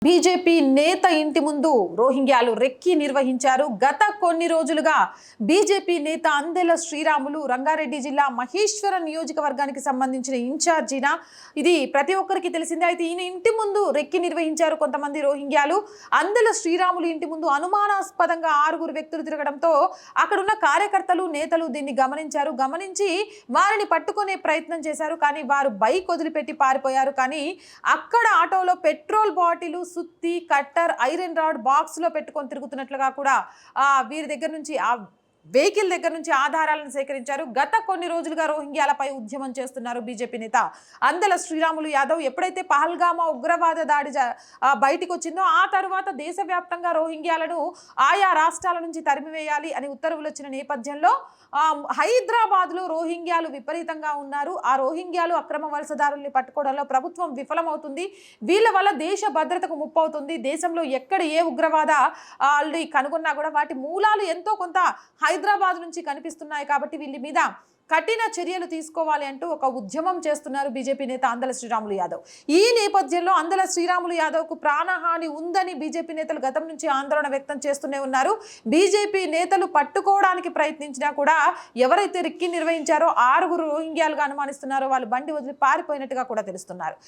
BJP నేత ఇంటి ముందు రోహింగ్యాలు రెక్కి నిర్వహించారు. గత కొన్ని రోజులుగా బీజేపీ నేత అందెల శ్రీరాములు రంగారెడ్డి జిల్లా మహేశ్వరం నియోజకవర్గానికి సంబంధించిన ఇన్ఛార్జిన ఇది ప్రతి ఒక్కరికి తెలిసిందే. అయితే ఈయన ఇంటి ముందు రెక్కి నిర్వహించారు కొంతమంది రోహింగ్యాలు. అందెల శ్రీరాములు ఇంటి ముందు అనుమానాస్పదంగా 6 వ్యక్తులు తిరగడంతో అక్కడున్న కార్యకర్తలు నేతలు దీన్ని గమనించి వారిని పట్టుకునే ప్రయత్నం చేశారు. కానీ వారు బైక్ వదిలిపెట్టి పారిపోయారు. కానీ అక్కడ ఆటోలో పెట్రోల్ బాటిల్, సుత్తి, కట్టర్, ఐరన్ రాడ్ బాక్స్ లో పెట్టుకొని తిరుగుతున్నట్లుగా కూడా వీరి దగ్గర నుంచి వెహికల్ దగ్గర నుంచి ఆధారాలను సేకరించారు. గత కొన్ని రోజులుగా రోహింగ్యాలపై ఉద్యమం చేస్తున్నారు బీజేపీ నేత అందెల శ్రీరాములు యాదవ్. ఎప్పుడైతే పహల్గామా ఉగ్రవాద దాడి బయటికి వచ్చిందో ఆ తర్వాత దేశవ్యాప్తంగా రోహింగ్యాలను ఆయా రాష్ట్రాల నుంచి తరిమివేయాలి అని ఉత్తర్వులు వచ్చిన నేపథ్యంలో హైదరాబాద్ లో రోహింగ్యాలు విపరీతంగా ఉన్నారు. ఆ రోహింగ్యాలు అక్రమ వలసదారుల్ని పట్టుకోవడంలో ప్రభుత్వం విఫలమవుతుంది. వీళ్ళ వల్ల దేశ భద్రతకు ముప్పు అవుతుంది. దేశంలో ఎక్కడ ఏ ఉగ్రవాద కనుగొన్నా కూడా వాటి మూలాలు ఎంతో కొంత హైదరాబాద్ నుంచి కనిపిస్తున్నాయి. కాబట్టి వీళ్ళ మీద కఠిన చర్యలు తీసుకోవాలి అంటూ ఒక ఉద్యమం చేస్తున్నారు బీజేపీ నేత అందెల శ్రీరాములు యాదవ్. ఈ నేపథ్యంలో అందెల శ్రీరాములు యాదవ్ కు ప్రాణహాని ఉందని బీజేపీ నేతలు గతం నుంచి ఆందోళన వ్యక్తం చేస్తూనే ఉన్నారు. బీజేపీ నేతలు పట్టుకోవడానికి ప్రయత్నించినా కూడా ఎవరైతే రిక్కి నిర్వహించారో 6 రోహింగ్యాలుగా అనుమానిస్తున్నారో వాళ్ళు బండి వదిలి పారిపోయినట్టుగా కూడా తెలుస్తున్నారు.